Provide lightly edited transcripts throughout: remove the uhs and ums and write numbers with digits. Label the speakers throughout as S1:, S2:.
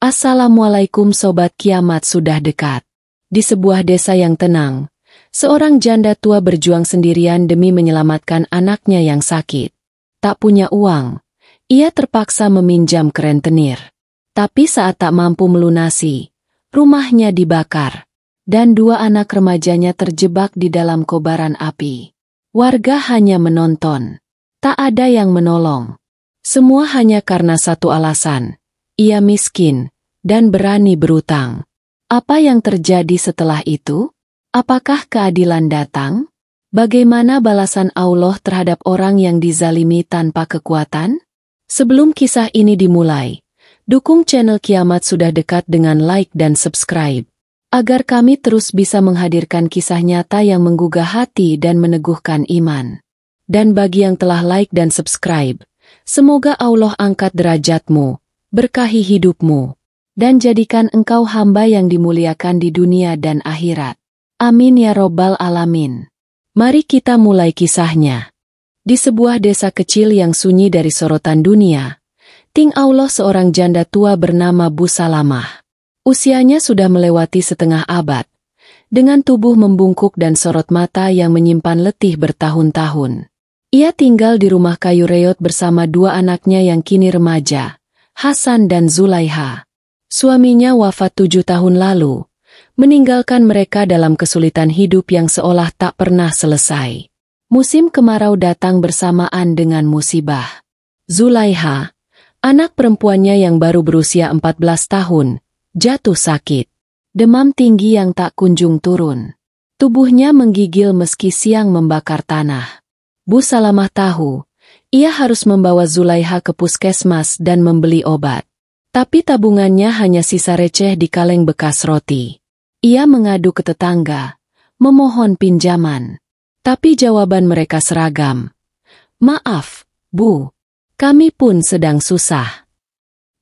S1: Assalamualaikum sobat, kiamat sudah dekat. Di sebuah desa yang tenang, seorang janda tua berjuang sendirian demi menyelamatkan anaknya yang sakit. Tak punya uang, ia terpaksa meminjam ke rentenir. Tapi saat tak mampu melunasi, rumahnya dibakar, dan dua anak remajanya terjebak di dalam kobaran api. Warga hanya menonton, tak ada yang menolong. Semua hanya karena satu alasan, ia miskin dan berani berutang. Apa yang terjadi setelah itu? Apakah keadilan datang? Bagaimana balasan Allah terhadap orang yang dizalimi tanpa kekuatan? Sebelum kisah ini dimulai, dukung channel Kiamat Sudah Dekat dengan like dan subscribe, agar kami terus bisa menghadirkan kisah nyata yang menggugah hati dan meneguhkan iman. Dan bagi yang telah like dan subscribe, semoga Allah angkat derajatmu, berkahi hidupmu, dan jadikan engkau hamba yang dimuliakan di dunia dan akhirat. Amin ya robbal alamin. Mari kita mulai kisahnya. Di sebuah desa kecil yang sunyi dari sorotan dunia, tinggallah seorang janda tua bernama Bu Salamah. Usianya sudah melewati setengah abad, dengan tubuh membungkuk dan sorot mata yang menyimpan letih bertahun-tahun. Ia tinggal di rumah kayu reot bersama dua anaknya yang kini remaja, Hasan dan Zulaiha. Suaminya wafat 7 tahun lalu, meninggalkan mereka dalam kesulitan hidup yang seolah tak pernah selesai. Musim kemarau datang bersamaan dengan musibah. Zulaiha, anak perempuannya yang baru berusia 14 tahun, jatuh sakit. Demam tinggi yang tak kunjung turun. Tubuhnya menggigil meski siang membakar tanah. Bu Salamah tahu, ia harus membawa Zulaiha ke puskesmas dan membeli obat. Tapi tabungannya hanya sisa receh di kaleng bekas roti. Ia mengadu ke tetangga, memohon pinjaman. Tapi jawaban mereka seragam. Maaf, Bu, kami pun sedang susah.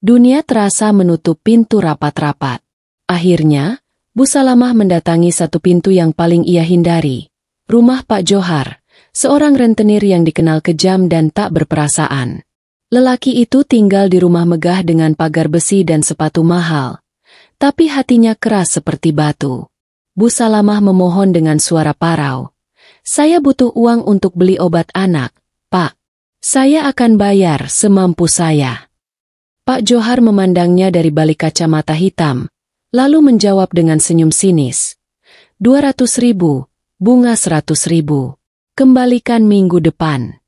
S1: Dunia terasa menutup pintu rapat-rapat. Akhirnya, Bu Salamah mendatangi satu pintu yang paling ia hindari. Rumah Pak Johar, seorang rentenir yang dikenal kejam dan tak berperasaan. Lelaki itu tinggal di rumah megah dengan pagar besi dan sepatu mahal. Tapi hatinya keras seperti batu. Bu Salamah memohon dengan suara parau. Saya butuh uang untuk beli obat anak, Pak. Saya akan bayar semampu saya. Pak Johar memandangnya dari balik kacamata hitam, lalu menjawab dengan senyum sinis. 200.000, bunga 100.000. Kembalikan minggu depan.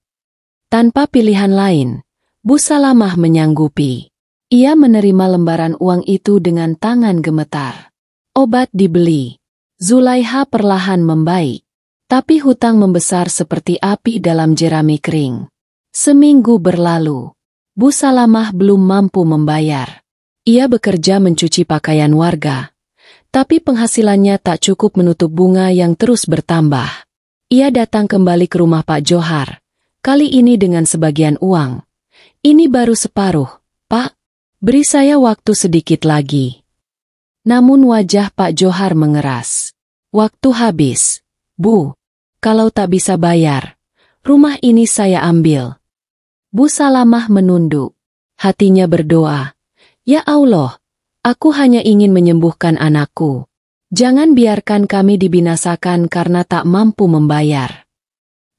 S1: Tanpa pilihan lain, Bu Salamah menyanggupi. Ia menerima lembaran uang itu dengan tangan gemetar. Obat dibeli. Zulaiha perlahan membaik. Tapi hutang membesar seperti api dalam jerami kering. Seminggu berlalu. Bu Salamah belum mampu membayar. Ia bekerja mencuci pakaian warga. Tapi penghasilannya tak cukup menutup bunga yang terus bertambah. Ia datang kembali ke rumah Pak Johar. Kali ini dengan sebagian uang. Ini baru separuh, Pak. Beri saya waktu sedikit lagi. Namun wajah Pak Johar mengeras. Waktu habis. Bu, kalau tak bisa bayar, rumah ini saya ambil. Bu Salamah menunduk. Hatinya berdoa. Ya Allah, aku hanya ingin menyembuhkan anakku. Jangan biarkan kami dibinasakan karena tak mampu membayar.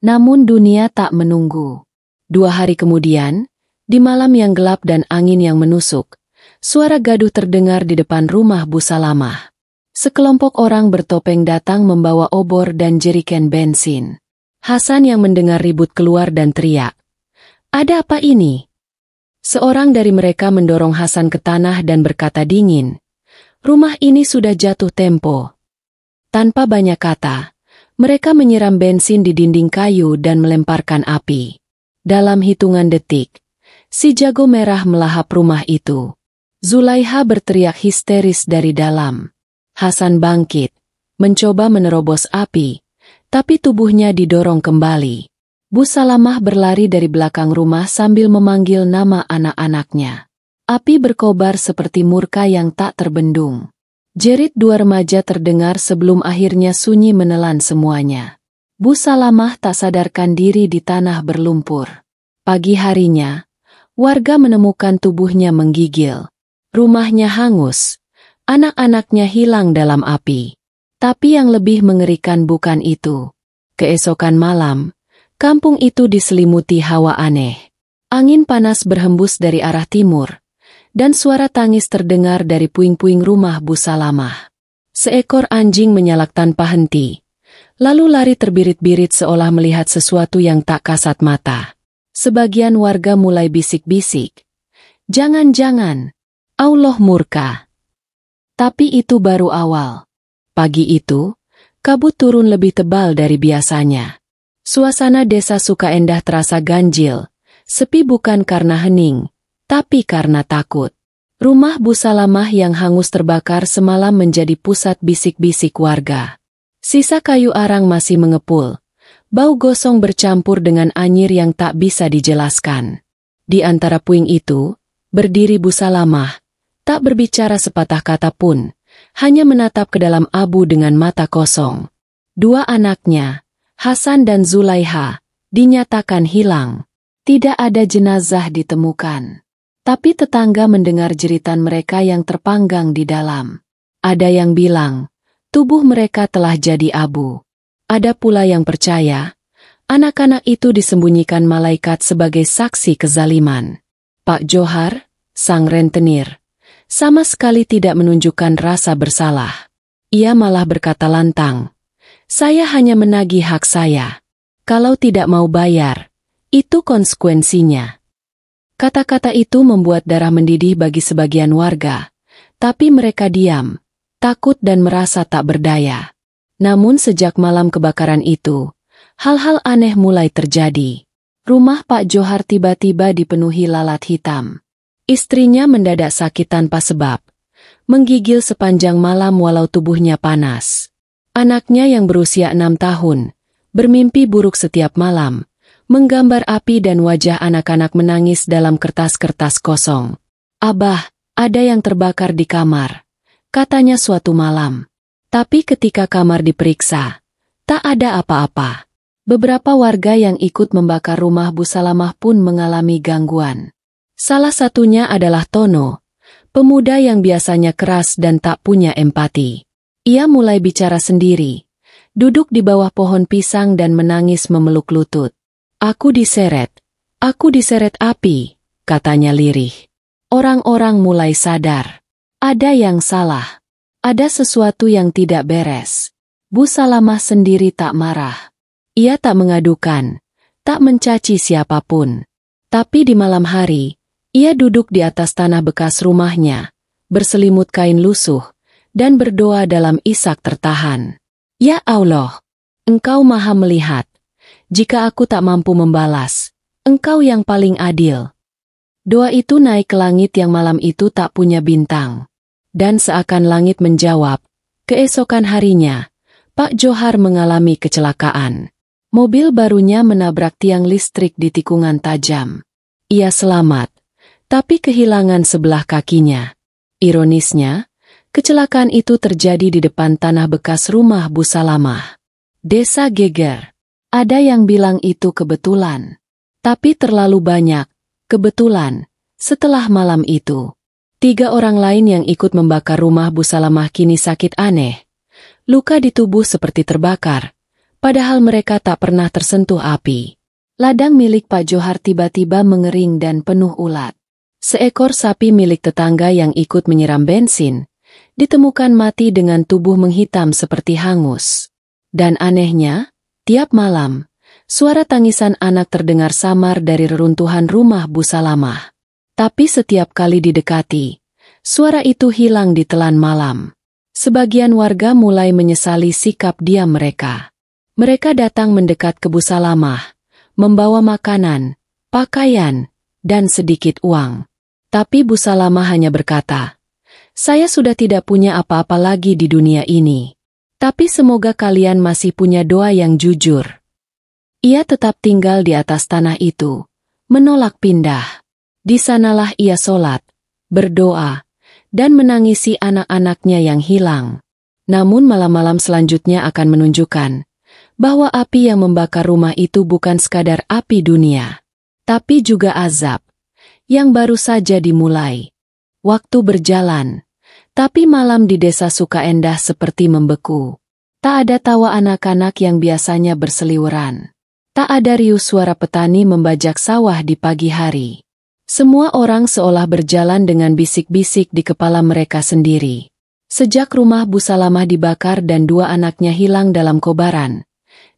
S1: Namun dunia tak menunggu. 2 hari kemudian, di malam yang gelap dan angin yang menusuk, suara gaduh terdengar di depan rumah Bu Salamah. Sekelompok orang bertopeng datang membawa obor dan jeriken bensin. Hasan yang mendengar ribut keluar dan teriak. Ada apa ini? Seorang dari mereka mendorong Hasan ke tanah dan berkata dingin. Rumah ini sudah jatuh tempo. Tanpa banyak kata, mereka menyiram bensin di dinding kayu dan melemparkan api. Dalam hitungan detik, si jago merah melahap rumah itu. Zulaiha berteriak histeris dari dalam. Hasan bangkit, mencoba menerobos api, tapi tubuhnya didorong kembali. Bu Salamah berlari dari belakang rumah sambil memanggil nama anak-anaknya. Api berkobar seperti murka yang tak terbendung. Jerit 2 remaja terdengar sebelum akhirnya sunyi menelan semuanya. Bu Salamah tak sadarkan diri di tanah berlumpur. Pagi harinya, warga menemukan tubuhnya menggigil. Rumahnya hangus, anak-anaknya hilang dalam api. Tapi yang lebih mengerikan bukan itu. Keesokan malam, kampung itu diselimuti hawa aneh. Angin panas berhembus dari arah timur, dan suara tangis terdengar dari puing-puing rumah Bu Salamah. Seekor anjing menyalak tanpa henti, lalu lari terbirit-birit seolah melihat sesuatu yang tak kasat mata. Sebagian warga mulai bisik-bisik, "Jangan-jangan, Allah murka." Tapi itu baru awal. Pagi itu, kabut turun lebih tebal dari biasanya. Suasana desa Sukaendah terasa ganjil, sepi bukan karena hening, tapi karena takut. Rumah Bu Salamah yang hangus terbakar semalam menjadi pusat bisik-bisik warga. Sisa kayu arang masih mengepul. Bau gosong bercampur dengan anyir yang tak bisa dijelaskan. Di antara puing itu, berdiri Bu Salamah, tak berbicara sepatah kata pun, hanya menatap ke dalam abu dengan mata kosong. Dua anaknya, Hasan dan Zulaiha, dinyatakan hilang. Tidak ada jenazah ditemukan. Tapi tetangga mendengar jeritan mereka yang terpanggang di dalam. Ada yang bilang, tubuh mereka telah jadi abu. Ada pula yang percaya, anak-anak itu disembunyikan malaikat sebagai saksi kezaliman. Pak Johar, sang rentenir, sama sekali tidak menunjukkan rasa bersalah. Ia malah berkata lantang, "Saya hanya menagih hak saya. Kalau tidak mau bayar, itu konsekuensinya." Kata-kata itu membuat darah mendidih bagi sebagian warga, tapi mereka diam, takut dan merasa tak berdaya. Namun sejak malam kebakaran itu, hal-hal aneh mulai terjadi. Rumah Pak Johar tiba-tiba dipenuhi lalat hitam. Istrinya mendadak sakit tanpa sebab, menggigil sepanjang malam walau tubuhnya panas. Anaknya yang berusia 6 tahun, bermimpi buruk setiap malam, menggambar api dan wajah anak-anak menangis dalam kertas-kertas kosong. "Abah, ada yang terbakar di kamar," katanya suatu malam. Tapi ketika kamar diperiksa, tak ada apa-apa. Beberapa warga yang ikut membakar rumah Bu Salamah pun mengalami gangguan. Salah satunya adalah Tono, pemuda yang biasanya keras dan tak punya empati. Ia mulai bicara sendiri, duduk di bawah pohon pisang dan menangis memeluk lutut. Aku diseret api," katanya lirih. Orang-orang mulai sadar. Ada yang salah. Ada sesuatu yang tidak beres. Bu Salamah sendiri tak marah. Ia tak mengadukan, tak mencaci siapapun. Tapi di malam hari, ia duduk di atas tanah bekas rumahnya, berselimut kain lusuh, dan berdoa dalam isak tertahan. "Ya Allah, Engkau Maha melihat. Jika aku tak mampu membalas, Engkau yang paling adil." Doa itu naik ke langit yang malam itu tak punya bintang. Dan seakan langit menjawab, keesokan harinya, Pak Johar mengalami kecelakaan. Mobil barunya menabrak tiang listrik di tikungan tajam. Ia selamat, tapi kehilangan sebelah kakinya. Ironisnya, kecelakaan itu terjadi di depan tanah bekas rumah Bu Salamah. Desa geger. Ada yang bilang itu kebetulan. Tapi terlalu banyak kebetulan setelah malam itu. 3 orang lain yang ikut membakar rumah Bu Salamah kini sakit aneh. Luka di tubuh seperti terbakar, padahal mereka tak pernah tersentuh api. Ladang milik Pak Johar tiba-tiba mengering dan penuh ulat. Seekor sapi milik tetangga yang ikut menyiram bensin, ditemukan mati dengan tubuh menghitam seperti hangus. Dan anehnya, tiap malam, suara tangisan anak terdengar samar dari reruntuhan rumah Bu Salamah. Tapi setiap kali didekati, suara itu hilang ditelan malam. Sebagian warga mulai menyesali sikap diam mereka. Mereka datang mendekat ke Bu Salamah, membawa makanan, pakaian, dan sedikit uang. Tapi Bu Salamah hanya berkata, "Saya sudah tidak punya apa-apa lagi di dunia ini. Tapi semoga kalian masih punya doa yang jujur." Ia tetap tinggal di atas tanah itu, menolak pindah. Di sanalah ia sholat, berdoa, dan menangisi anak-anaknya yang hilang. Namun malam-malam selanjutnya akan menunjukkan bahwa api yang membakar rumah itu bukan sekadar api dunia, tapi juga azab yang baru saja dimulai. Waktu berjalan, tapi malam di desa Sukaendah seperti membeku. Tak ada tawa anak-anak yang biasanya berseliweran. Tak ada riuh suara petani membajak sawah di pagi hari. Semua orang seolah berjalan dengan bisik-bisik di kepala mereka sendiri. Sejak rumah Bu Salamah dibakar dan 2 anaknya hilang dalam kobaran,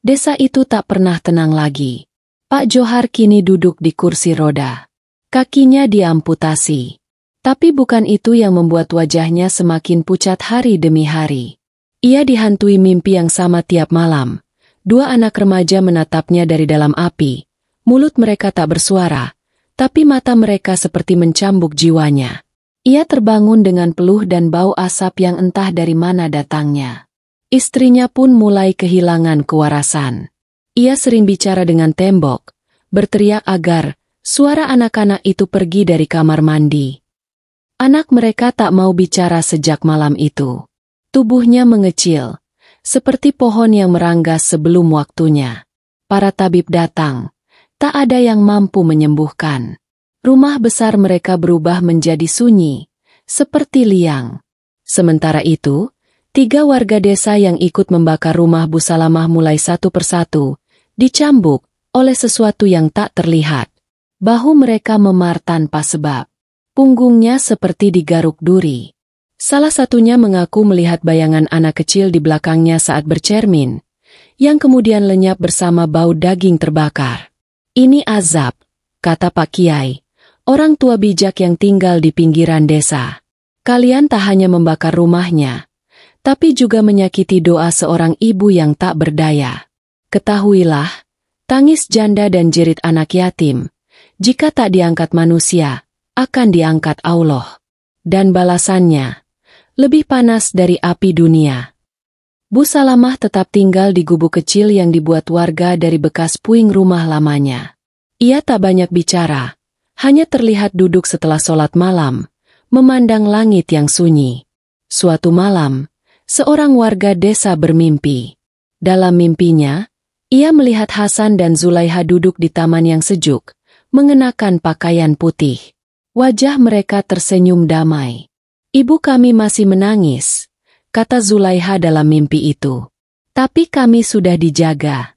S1: desa itu tak pernah tenang lagi. Pak Johar kini duduk di kursi roda. Kakinya diamputasi. Tapi bukan itu yang membuat wajahnya semakin pucat hari demi hari. Ia dihantui mimpi yang sama tiap malam. 2 anak remaja menatapnya dari dalam api. Mulut mereka tak bersuara, tapi mata mereka seperti mencambuk jiwanya. Ia terbangun dengan peluh dan bau asap yang entah dari mana datangnya. Istrinya pun mulai kehilangan kewarasan. Ia sering bicara dengan tembok, berteriak agar suara anak-anak itu pergi dari kamar mandi. Anak mereka tak mau bicara sejak malam itu. Tubuhnya mengecil, seperti pohon yang meranggas sebelum waktunya. Para tabib datang, tak ada yang mampu menyembuhkan. Rumah besar mereka berubah menjadi sunyi, seperti liang. Sementara itu, 3 warga desa yang ikut membakar rumah Bu Salamah mulai satu persatu, dicambuk oleh sesuatu yang tak terlihat. Bahu mereka memar tanpa sebab. Punggungnya seperti digaruk duri. Salah satunya mengaku melihat bayangan anak kecil di belakangnya saat bercermin, yang kemudian lenyap bersama bau daging terbakar. Ini azab, kata Pak Kiai, orang tua bijak yang tinggal di pinggiran desa. Kalian tak hanya membakar rumahnya, tapi juga menyakiti doa seorang ibu yang tak berdaya. Ketahuilah, tangis janda dan jerit anak yatim, jika tak diangkat manusia, akan diangkat Allah. Dan balasannya, lebih panas dari api dunia. Bu Salamah tetap tinggal di gubuk kecil yang dibuat warga dari bekas puing rumah lamanya. Ia tak banyak bicara, hanya terlihat duduk setelah sholat malam, memandang langit yang sunyi. Suatu malam, seorang warga desa bermimpi. Dalam mimpinya, ia melihat Hasan dan Zulaiha duduk di taman yang sejuk, mengenakan pakaian putih. Wajah mereka tersenyum damai. Ibu kami masih menangis, kata Zulaiha dalam mimpi itu. Tapi kami sudah dijaga.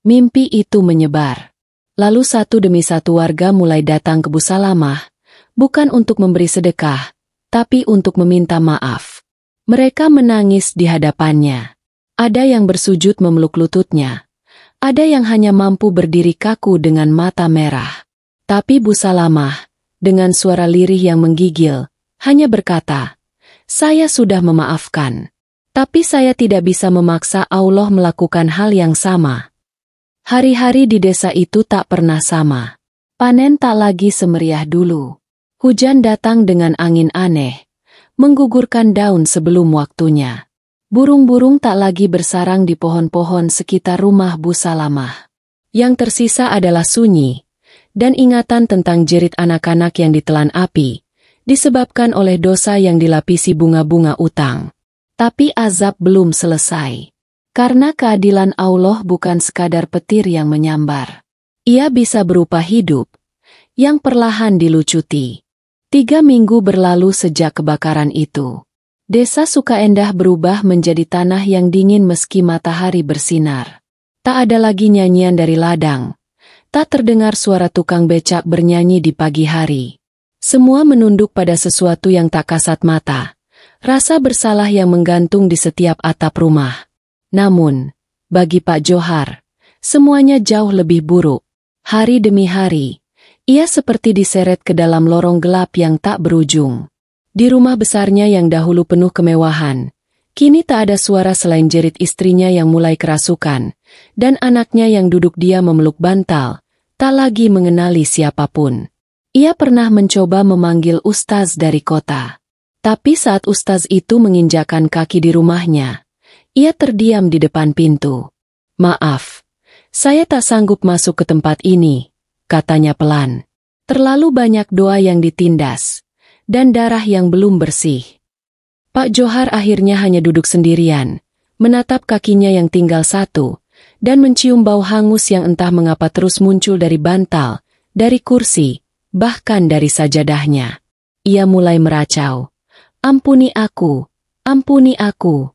S1: Mimpi itu menyebar. Lalu satu demi satu warga mulai datang ke Bu Salamah, bukan untuk memberi sedekah, tapi untuk meminta maaf. Mereka menangis di hadapannya. Ada yang bersujud memeluk lututnya. Ada yang hanya mampu berdiri kaku dengan mata merah. Tapi Bu Salamah, dengan suara lirih yang menggigil, hanya berkata, "Saya sudah memaafkan. Tapi saya tidak bisa memaksa Allah melakukan hal yang sama." Hari-hari di desa itu tak pernah sama. Panen tak lagi semeriah dulu. Hujan datang dengan angin aneh, menggugurkan daun sebelum waktunya. Burung-burung tak lagi bersarang di pohon-pohon sekitar rumah Bu Salamah. Yang tersisa adalah sunyi, dan ingatan tentang jerit anak-anak yang ditelan api, disebabkan oleh dosa yang dilapisi bunga-bunga utang. Tapi azab belum selesai. Karena keadilan Allah bukan sekadar petir yang menyambar. Ia bisa berupa hidup, yang perlahan dilucuti. 3 minggu berlalu sejak kebakaran itu. Desa Sukaendah berubah menjadi tanah yang dingin meski matahari bersinar. Tak ada lagi nyanyian dari ladang. Tak terdengar suara tukang becak bernyanyi di pagi hari. Semua menunduk pada sesuatu yang tak kasat mata. Rasa bersalah yang menggantung di setiap atap rumah. Namun, bagi Pak Johar, semuanya jauh lebih buruk. Hari demi hari, ia seperti diseret ke dalam lorong gelap yang tak berujung. Di rumah besarnya yang dahulu penuh kemewahan, kini tak ada suara selain jerit istrinya yang mulai kerasukan, dan anaknya yang duduk diam memeluk bantal, tak lagi mengenali siapapun. Ia pernah mencoba memanggil ustaz dari kota. Tapi saat ustaz itu menginjakkan kaki di rumahnya, ia terdiam di depan pintu. "Maaf, saya tak sanggup masuk ke tempat ini," katanya pelan. Terlalu banyak doa yang ditindas, dan darah yang belum bersih. Pak Johar akhirnya hanya duduk sendirian, menatap kakinya yang tinggal satu, dan mencium bau hangus yang entah mengapa terus muncul dari bantal, dari kursi, bahkan dari sajadahnya. ia mulai meracau. Ampuni aku, ampuni aku.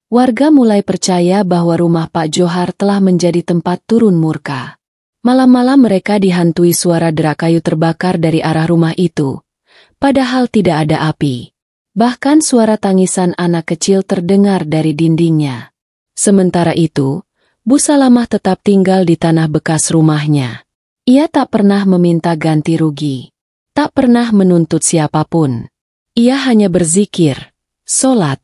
S1: Warga mulai percaya bahwa rumah Pak Johar telah menjadi tempat turun murka. Malam-malam mereka dihantui suara derak kayu terbakar dari arah rumah itu. Padahal tidak ada api. Bahkan suara tangisan anak kecil terdengar dari dindingnya. Sementara itu, Bu Salamah tetap tinggal di tanah bekas rumahnya. Ia tak pernah meminta ganti rugi. Tak pernah menuntut siapapun. Ia hanya berzikir, sholat,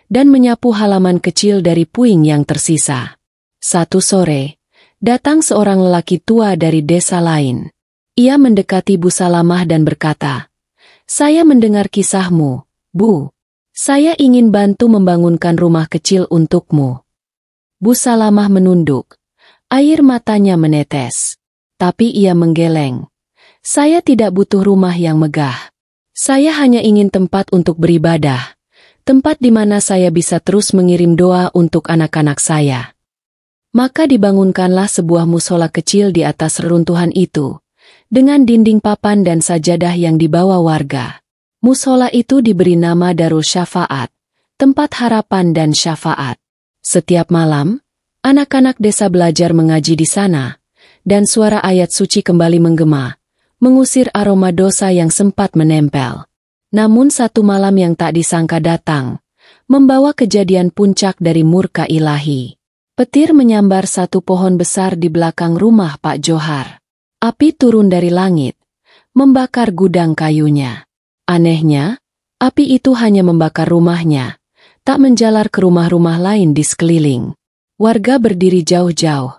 S1: dan menyapu halaman kecil dari puing yang tersisa. Satu sore, datang seorang lelaki tua dari desa lain. Ia mendekati Bu Salamah dan berkata, "Saya mendengar kisahmu, Bu. Saya ingin bantu membangunkan rumah kecil untukmu." Bu Salamah menunduk. Air matanya menetes. Tapi ia menggeleng. "Saya tidak butuh rumah yang megah. Saya hanya ingin tempat untuk beribadah. Tempat di mana saya bisa terus mengirim doa untuk anak-anak saya." Maka dibangunkanlah sebuah musola kecil di atas reruntuhan itu, dengan dinding papan dan sajadah yang dibawa warga. Musola itu diberi nama Darul Syafaat, tempat harapan dan syafaat. Setiap malam, anak-anak desa belajar mengaji di sana, dan suara ayat suci kembali menggema, mengusir aroma dosa yang sempat menempel. Namun satu malam yang tak disangka datang, membawa kejadian puncak dari murka ilahi. Petir menyambar satu pohon besar di belakang rumah Pak Johar. Api turun dari langit, membakar gudang kayunya. Anehnya, api itu hanya membakar rumahnya, tak menjalar ke rumah-rumah lain di sekeliling. Warga berdiri jauh-jauh,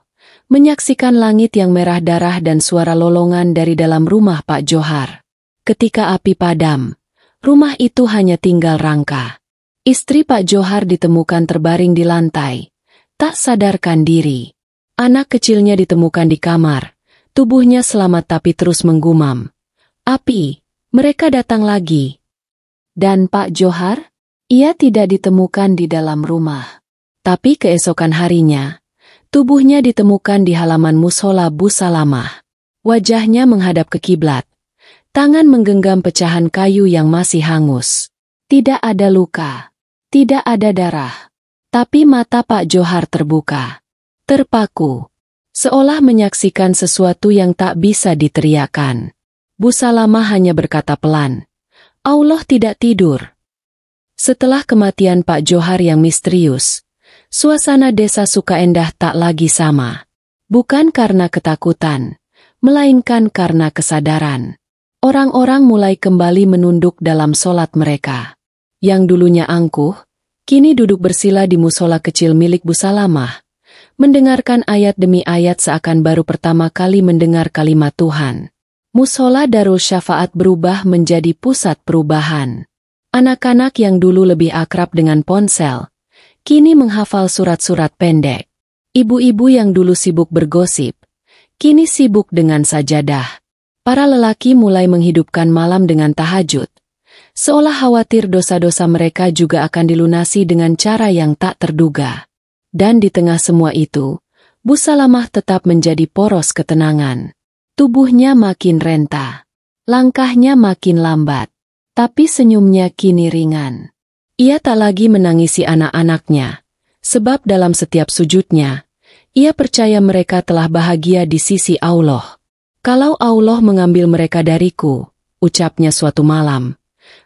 S1: menyaksikan langit yang merah darah dan suara lolongan dari dalam rumah Pak Johar. Ketika api padam, rumah itu hanya tinggal rangka. Istri Pak Johar ditemukan terbaring di lantai, tak sadarkan diri. Anak kecilnya ditemukan di kamar, tubuhnya selamat tapi terus menggumam. "Api, mereka datang lagi." Dan Pak Johar? Ia tidak ditemukan di dalam rumah. Tapi keesokan harinya, tubuhnya ditemukan di halaman musola Bu Salamah. Wajahnya menghadap ke kiblat. Tangan menggenggam pecahan kayu yang masih hangus. Tidak ada luka. Tidak ada darah. Tapi mata Pak Johar terbuka. Terpaku. Seolah menyaksikan sesuatu yang tak bisa diteriakan. Bu Salamah hanya berkata pelan, "Allah tidak tidur." Setelah kematian Pak Johar yang misterius, suasana desa Sukaendah tak lagi sama. Bukan karena ketakutan, melainkan karena kesadaran. Orang-orang mulai kembali menunduk dalam sholat mereka. Yang dulunya angkuh, kini duduk bersila di musola kecil milik Bu Salamah, mendengarkan ayat demi ayat seakan baru pertama kali mendengar kalimat Tuhan. Musola Darul Syafaat berubah menjadi pusat perubahan. Anak-anak yang dulu lebih akrab dengan ponsel, kini menghafal surat-surat pendek. Ibu-ibu yang dulu sibuk bergosip, kini sibuk dengan sajadah. Para lelaki mulai menghidupkan malam dengan tahajud, seolah khawatir dosa-dosa mereka juga akan dilunasi dengan cara yang tak terduga. Dan di tengah semua itu, Bu Salamah tetap menjadi poros ketenangan. Tubuhnya makin renta, langkahnya makin lambat, tapi senyumnya kini ringan. Ia tak lagi menangisi anak-anaknya, sebab dalam setiap sujudnya, ia percaya mereka telah bahagia di sisi Allah. "Kalau Allah mengambil mereka dariku," ucapnya suatu malam,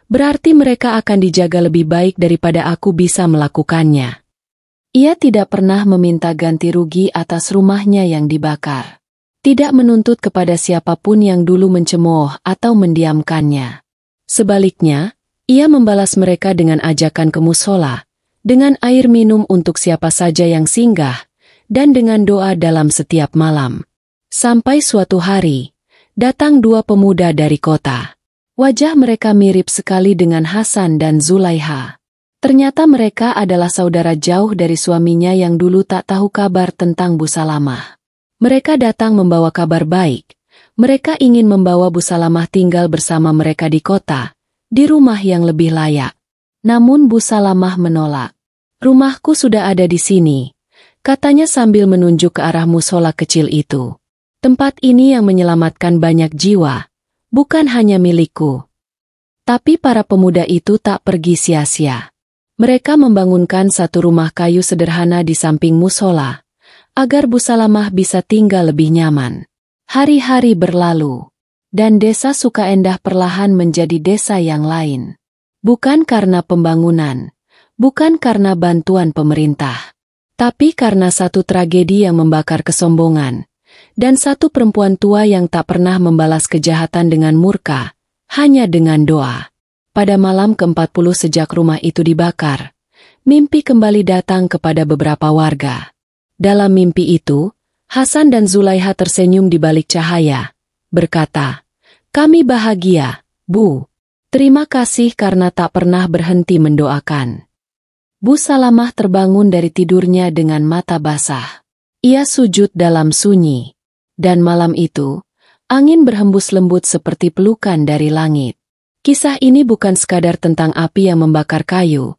S1: "berarti mereka akan dijaga lebih baik daripada aku bisa melakukannya." Ia tidak pernah meminta ganti rugi atas rumahnya yang dibakar. Tidak menuntut kepada siapapun yang dulu mencemooh atau mendiamkannya. Sebaliknya, ia membalas mereka dengan ajakan ke musola, dengan air minum untuk siapa saja yang singgah, dan dengan doa dalam setiap malam. Sampai suatu hari, datang dua pemuda dari kota. Wajah mereka mirip sekali dengan Hasan dan Zulaiha. Ternyata mereka adalah saudara jauh dari suaminya yang dulu tak tahu kabar tentang Bu Salamah. Mereka datang membawa kabar baik. Mereka ingin membawa Bu Salamah tinggal bersama mereka di kota, di rumah yang lebih layak. Namun Bu Salamah menolak. "Rumahku sudah ada di sini," katanya sambil menunjuk ke arah musola kecil itu. "Tempat ini yang menyelamatkan banyak jiwa, bukan hanya milikku." Tapi para pemuda itu tak pergi sia-sia. Mereka membangunkan satu rumah kayu sederhana di samping musola, agar Bu Salamah bisa tinggal lebih nyaman. Hari-hari berlalu, dan desa Sukaendah perlahan menjadi desa yang lain. Bukan karena pembangunan, bukan karena bantuan pemerintah, tapi karena satu tragedi yang membakar kesombongan, dan satu perempuan tua yang tak pernah membalas kejahatan dengan murka, hanya dengan doa. Pada malam ke-40 sejak rumah itu dibakar, mimpi kembali datang kepada beberapa warga. Dalam mimpi itu, Hasan dan Zulaiha tersenyum di balik cahaya, berkata, "Kami bahagia, Bu. Terima kasih karena tak pernah berhenti mendoakan." Bu Salamah terbangun dari tidurnya dengan mata basah. Ia sujud dalam sunyi. Dan malam itu, angin berhembus lembut seperti pelukan dari langit. Kisah ini bukan sekadar tentang api yang membakar kayu,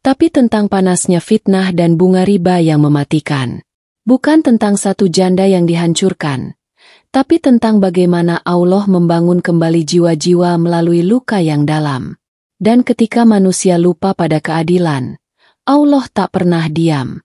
S1: tapi tentang panasnya fitnah dan bunga riba yang mematikan. Bukan tentang satu janda yang dihancurkan, tapi tentang bagaimana Allah membangun kembali jiwa-jiwa melalui luka yang dalam. Dan ketika manusia lupa pada keadilan, Allah tak pernah diam.